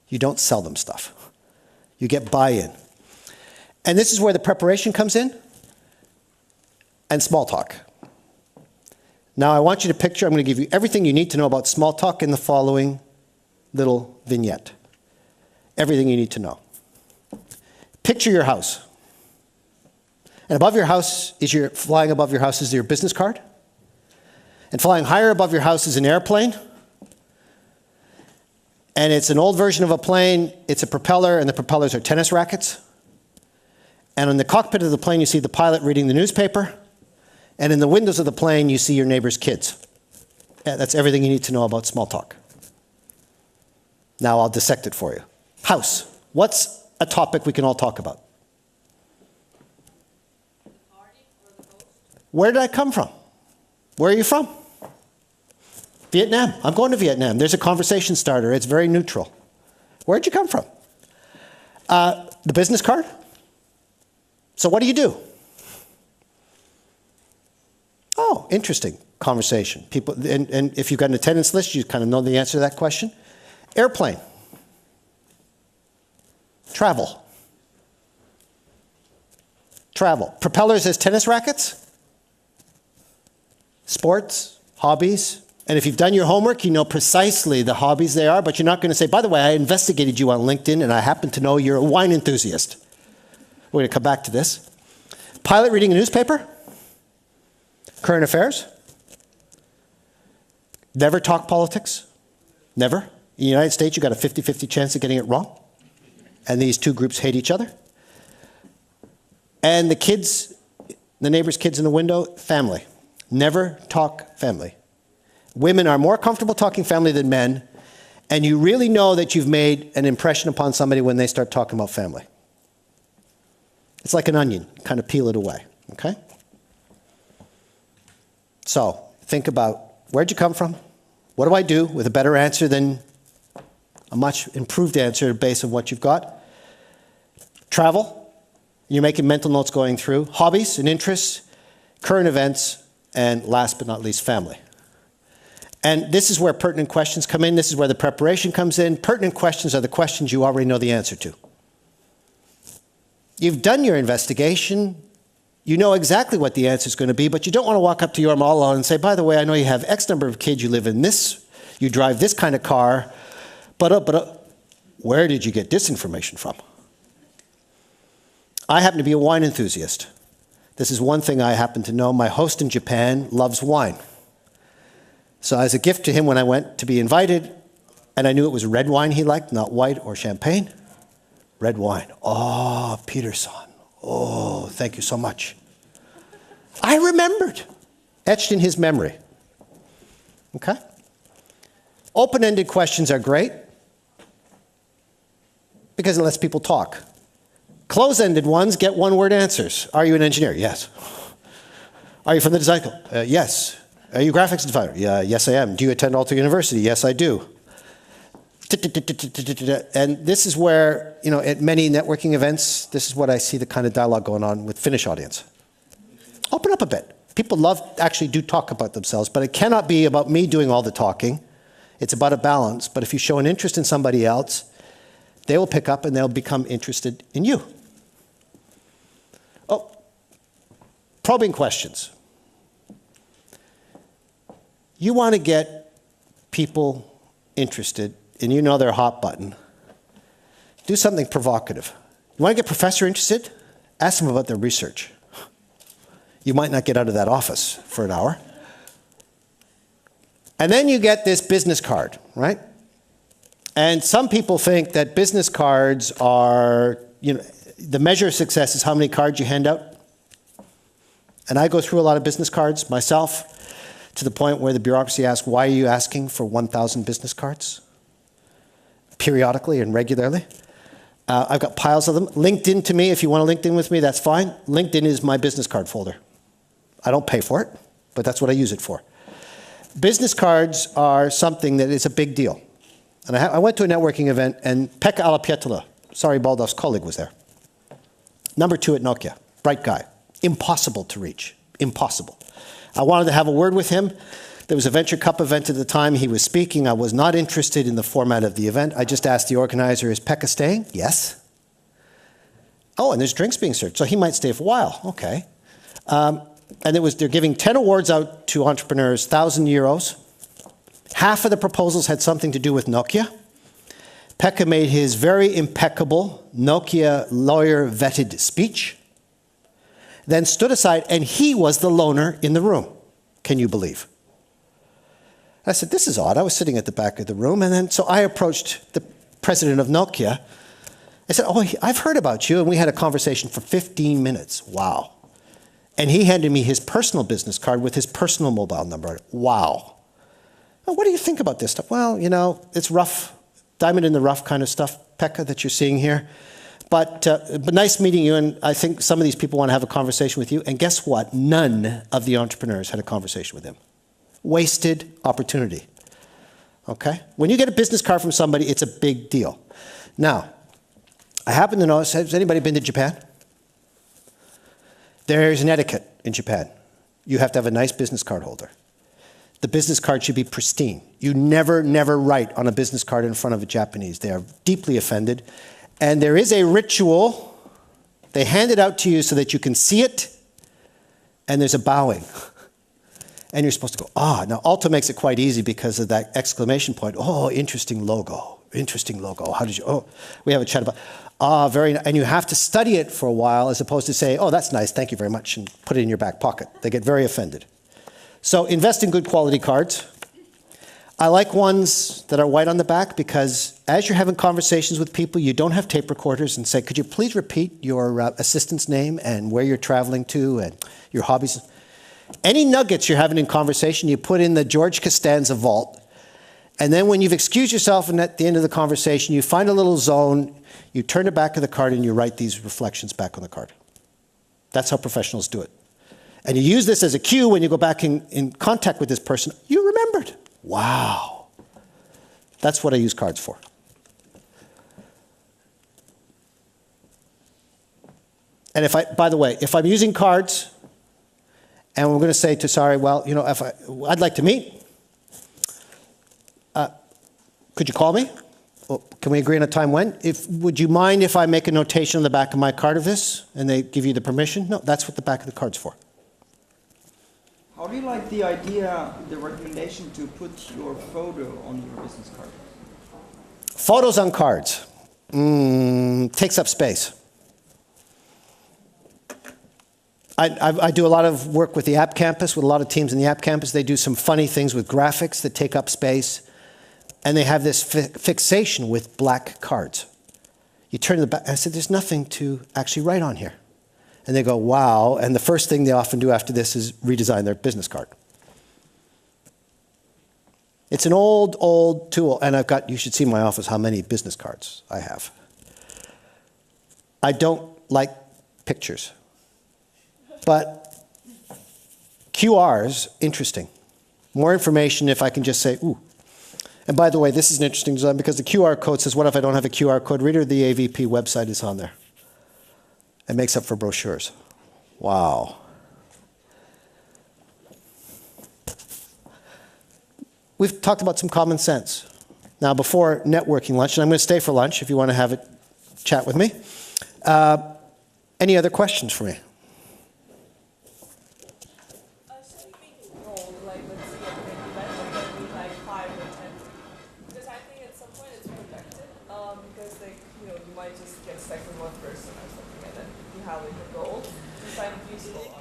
B: You don't sell them stuff. You get buy-in. And this is where the preparation comes in and small talk. Now I want you to picture, I'm going to give you everything you need to know about small talk in the following little vignette. Everything you need to know. Picture your house. And above your house flying above your house is your business card. And flying higher above your house is an airplane. And it's an old version of a plane. It's a propeller, and the propellers are tennis rackets. And in the cockpit of the plane, you see the pilot reading the newspaper. And in the windows of the plane, you see your neighbor's kids. That's everything you need to know about small talk. Now I'll dissect it for you. House. What's a topic we can all talk about? Where did I come from? Where are you from? Vietnam. I'm going to Vietnam. There's a conversation starter. It's very neutral. Where'd you come from? The business card? So what do you do? Oh, interesting conversation. People, and if you've got an attendance list, you kind of know the answer to that question. Airplane. Travel. Travel. Propellers as tennis rackets. Sports, hobbies. And if you've done your homework, you know precisely the hobbies they are, but you're not going to say, by the way, I investigated you on LinkedIn and I happen to know you're a wine enthusiast. We're going to come back to this. Pilot reading a newspaper. Current affairs. Never talk politics. Never. In the United States, you've got a 50-50 chance of getting it wrong. And these two groups hate each other. And the kids, the neighbor's kids in the window, family. Never talk family. Women are more comfortable talking family than men, and you really know that you've made an impression upon somebody when they start talking about family. It's like an onion, kind of peel it away, okay? So, think about, where'd you come from? What do I do with a better answer than a much improved answer based on what you've got? Travel, you're making mental notes going through. Hobbies and interests, current events, and last but not least, family. And this is where pertinent questions come in. This is where the preparation comes in. Pertinent questions are the questions you already know the answer to. You've done your investigation. You know exactly what the answer is going to be, but you don't want to walk up to your mall and say, by the way, I know you have X number of kids, you live in this, you drive this kind of car, but where did you get this information from? I happen to be a wine enthusiast. This is one thing I happen to know. My host in Japan loves wine. So as a gift to him when I went to be invited, and I knew it was red wine he liked, not white or champagne. Red wine. Oh, Peterson. Oh, thank you so much. I remembered. Etched in his memory. Okay? Open-ended questions are great because it lets people talk. Close-ended ones get one-word answers. Are you an engineer? Yes. Are you from the design school? Yes. Are you a graphics designer? Yeah, yes, I am. Do you attend Alta University? Yes, I do. And this is where, at many networking events, this is what I see the kind of dialogue going on with Finnish audience. Open up a bit. People actually do talk about themselves, but it cannot be about me doing all the talking. It's about a balance. But if you show an interest in somebody else, they will pick up and they'll become interested in you. Oh, probing questions. You want to get people interested, and you know their hot button. Do something provocative. You want to get a professor interested? Ask them about their research. You might not get out of that office for an hour. And then you get this business card, right? And some people think that business cards are, the measure of success is how many cards you hand out. And I go through a lot of business cards myself, to the point where the bureaucracy asks, why are you asking for 1,000 business cards? Periodically and regularly. I've got piles of them. LinkedIn to me, if you want to LinkedIn with me, that's fine. LinkedIn is my business card folder. I don't pay for it, but that's what I use it for. Business cards are something that is a big deal. And I went to a networking event, and Pekka Ala-Pietila, Sari Baldov's colleague, was there. Number 2 at Nokia, bright guy. Impossible to reach, impossible. I wanted to have a word with him. There was a Venture Cup event at the time. He was speaking. I was not interested in the format of the event. I just asked the organizer, is Pekka staying? Yes. Oh, and there's drinks being served, so he might stay for a while. Okay. And they're giving 10 awards out to entrepreneurs, 1,000 euros. Half of the proposals had something to do with Nokia. Pekka made his very impeccable Nokia lawyer-vetted speech, then stood aside, and he was the loner in the room. Can you believe? I said, this is odd. I was sitting at the back of the room, and then so I approached the president of Nokia. I said, oh, I've heard about you, and we had a conversation for 15 minutes. Wow. And he handed me his personal business card with his personal mobile number. Wow. Well, what do you think about this stuff? Well, it's rough, diamond in the rough kind of stuff, Pekka, that you're seeing here. But nice meeting you, and I think some of these people want to have a conversation with you. And guess what? None of the entrepreneurs had a conversation with him. Wasted opportunity. Okay? When you get a business card from somebody, it's a big deal. Now, I happen to know, has anybody been to Japan? There's an etiquette in Japan. You have to have a nice business card holder. The business card should be pristine. You never write on a business card in front of a Japanese. They are deeply offended. And there is a ritual. They hand it out to you so that you can see it, and there's a bowing. And you're supposed to go, ah. Now, Alta makes it quite easy because of that exclamation point. Oh, interesting logo. Interesting logo. How did you, oh, we have a chat about, very nice. And you have to study it for a while as opposed to say, oh, that's nice, thank you very much, and put it in your back pocket. They get very offended. So invest in good quality cards. I like ones that are white on the back because as you're having conversations with people, you don't have tape recorders and say, could you please repeat your assistant's name and where you're traveling to and your hobbies? Any nuggets you're having in conversation, you put in the George Costanza vault. And then when you've excused yourself and at the end of the conversation, you find a little zone, you turn the back of the card and you write these reflections back on the card. That's how professionals do it. And you use this as a cue when you go back in contact with this person. You remembered. Wow. That's what I use cards for. And by the way, if I'm using cards and we're going to say to Sari, well, I'd like to meet. Could you call me? Well, can we agree on a time when? Would you mind if I make a notation on the back of my card of this and they give you the permission? No, that's what the back of the card's for.
G: How do you like the idea, the recommendation to put your photo on your business card?
B: Photos on cards. Takes up space. I do a lot of work with the App Campus, with a lot of teams in the App Campus. They do some funny things with graphics that take up space. And they have this fixation with black cards. You turn to the back. I said, there's nothing to actually write on here. And they go, wow. And the first thing they often do after this is redesign their business card. It's an old tool. And you should see in my office how many business cards I have. I don't like pictures. But QRs, interesting. More information if I can just say, ooh. And by the way, this is an interesting design because the QR code says, what if I don't have a QR code reader? The AVP website is on there. It makes up for brochures. Wow. We've talked about some common sense. Now, before networking lunch, and I'm going to stay for lunch if you want to have a chat with me. Any other questions for me?
H: Should we make goals, like let's see at the event, like maybe like 5 or 10? Because I think at some point it's protected, because like, you know, you might just get stuck with one person or something, and then you have like a goal. You find it useful.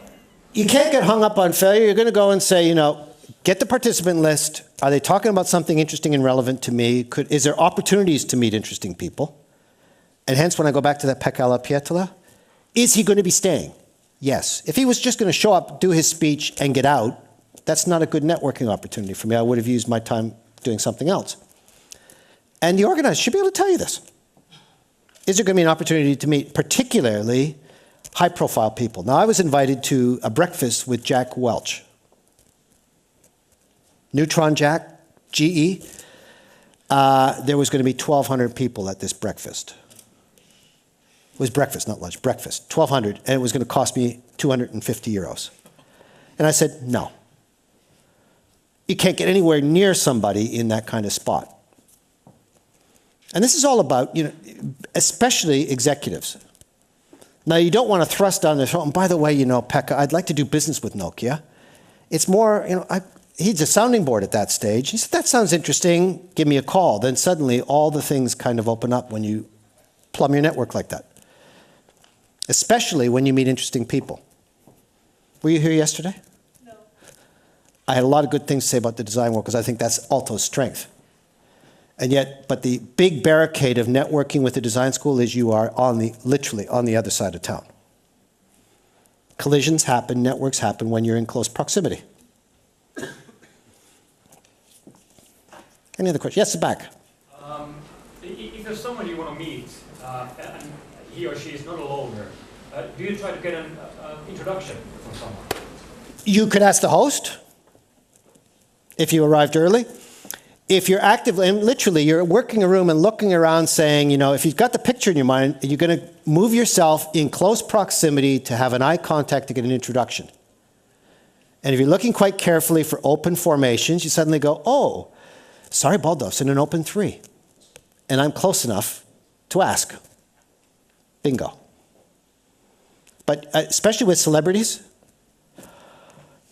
B: You can't get hung up on failure. You're going to go and say, you know, get the participant list. Are they talking about something interesting and relevant to me? Is there opportunities to meet interesting people? And hence, when I go back to that Pekka alla Pietala, is he going to be staying? Yes. If he was just going to show up, do his speech, and get out, that's not a good networking opportunity for me. I would have used my time doing something else. And the organizer should be able to tell you this. Is there going to be an opportunity to meet particularly high-profile people? Now, I was invited to a breakfast with Jack Welch. Neutron Jack, GE. There was going to be 1,200 people at this breakfast. It was breakfast, not lunch, breakfast. 1,200, and it was going to cost me 250 euros. And I said, no. You can't get anywhere near somebody in that kind of spot. And this is all about, you know, especially executives. Now, you don't want to thrust down their throat, and by the way, you know, Pekka, I'd like to do business with Nokia. It's more, you know, he's a sounding board at that stage. He said, that sounds interesting, give me a call. Then suddenly all the things kind of open up when you plumb your network like that. Especially when you meet interesting people. Were you here yesterday?
H: No.
B: I had a lot of good things to say about the design world because I think that's Aalto's strength. And yet, but the big barricade of networking with the design school is you are literally on the other side of town. Collisions happen, networks happen when you're in close proximity. Any other questions? Yes, the back.
J: If there's someone you want to meet, and he or she is not a loner, do you try to get an introduction from someone?
B: You could ask the host if you arrived early. If you're actively, and literally, you're working a room and looking around saying, you know, if you've got the picture in your mind, you're going to move yourself in close proximity to have an eye contact to get an introduction. And if you're looking quite carefully for open formations, you suddenly go, oh, sorry, Baldov's in an open 3. And I'm close enough to ask. Bingo. But especially with celebrities,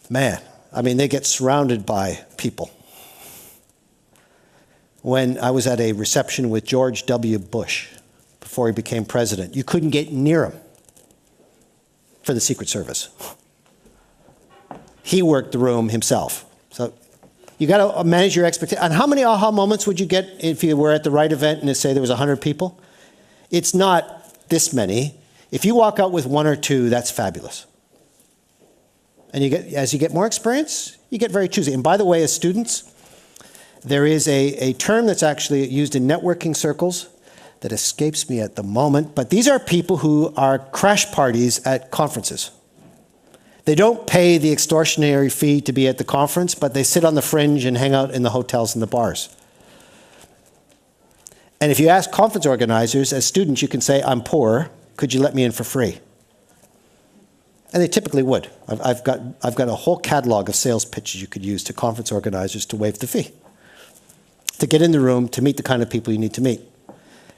B: man, I mean, they get surrounded by people. When I was at a reception with George W. Bush, before he became president, you couldn't get near him for the Secret Service. He worked the room himself. So you got to manage your expectations. And how many aha moments would you get if you were at the right event and say there was 100 people? It's not this many. If you walk out with 1 or 2, that's fabulous. And as you get more experience, you get very choosy. And by the way, as students, there is a term that's actually used in networking circles that escapes me at the moment, but these are people who are crash parties at conferences. They don't pay the extortionary fee to be at the conference, but they sit on the fringe and hang out in the hotels and the bars. And if you ask conference organizers, as students, you can say, I'm poor, could you let me in for free? And they typically would. I've got a whole catalog of sales pitches you could use to conference organizers to waive the fee, to get in the room, to meet the kind of people you need to meet.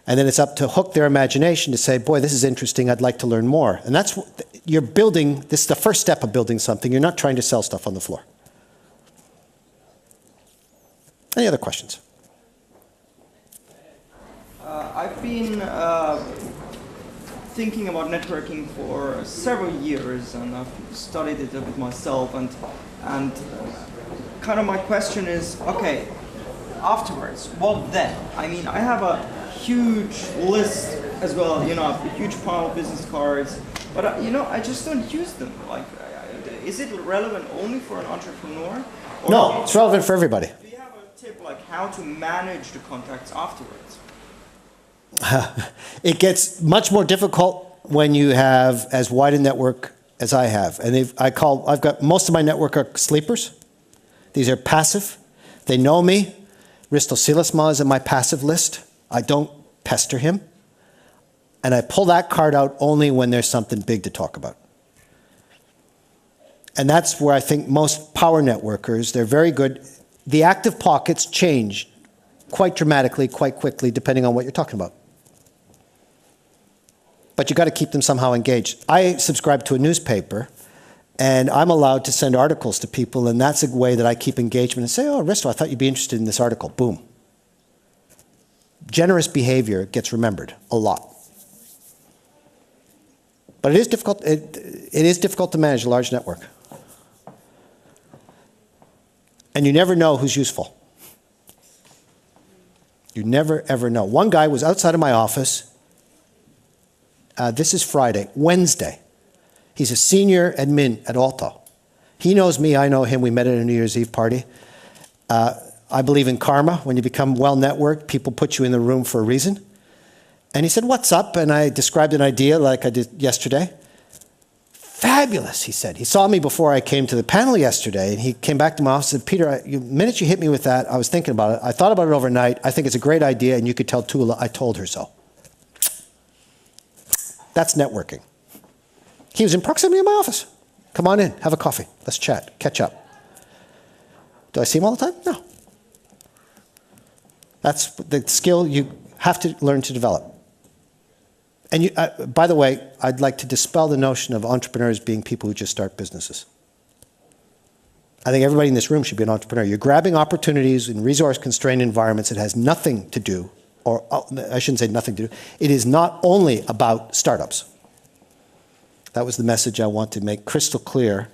B: And then it's up to hook their imagination to say, boy, this is interesting, I'd like to learn more. And that's, you're building, this is the first step of building something. You're not trying to sell stuff on the floor. Any other questions?
G: I've been thinking about networking for several years, and I've studied it a bit myself, and kind of my question is, okay, afterwards, what then? I mean, I have a huge list as well, you know, a huge pile of business cards, but you know, I just don't use them. Like, is it relevant only for an entrepreneur? Or
B: No, it's relevant for everybody.
G: Do you have a tip, like how to manage the contacts afterwards?
B: It gets much more difficult when you have as wide a network as I have. And I've got most of my network are sleepers. These are passive. They know me. Risto Silasma is in my passive list. I don't pester him. And I pull that card out only when there's something big to talk about. And that's where I think most power networkers, they're very good. The active pockets change quite dramatically, quite quickly, depending on what you're talking about. But you got to keep them somehow engaged. I subscribe to a newspaper, and I'm allowed to send articles to people, and that's a way that I keep engagement and say, oh, Risto, I thought you'd be interested in this article. Boom. Generous behavior gets remembered a lot. But it is difficult. It is difficult to manage a large network. And you never know who's useful. You never, ever know. One guy was outside of my office. This is Friday. Wednesday. He's a senior admin at Aalto. He knows me. I know him. We met at a New Year's Eve party. I believe in karma. When you become well-networked, people put you in the room for a reason. And he said, what's up? And I described an idea like I did yesterday. Fabulous, he said. He saw me before I came to the panel yesterday, and he came back to my office and said, Peter, the minute you hit me with that, I was thinking about it. I thought about it overnight. I think it's a great idea, and you could tell Tula I told her so. That's networking. He was in proximity of my office. Come on in, have a coffee. Let's chat, catch up. Do I see him all the time? No. That's the skill you have to learn to develop. And you, by the way, I'd like to dispel the notion of entrepreneurs being people who just start businesses. I think everybody in this room should be an entrepreneur. You're grabbing opportunities in resource-constrained environments. It has nothing to do, or I shouldn't say nothing to do. It is not only about startups. That was the message I want to make crystal clear.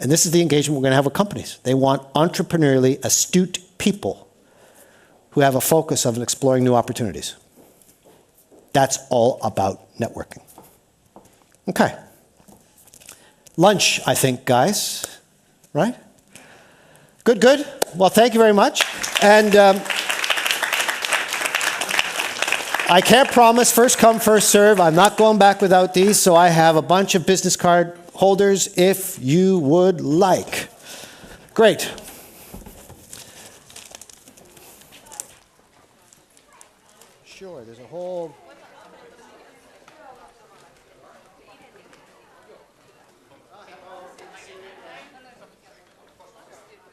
B: And this is the engagement we're going to have with companies. They want entrepreneurially astute people who have a focus of exploring new opportunities. That's all about networking. Okay. Lunch, I think, guys. Right? Good, good. Well, thank you very much. And I can't promise first come, first serve. I'm not going back without these, so I have a bunch of business card holders if you would like. Great. Sure, there's a whole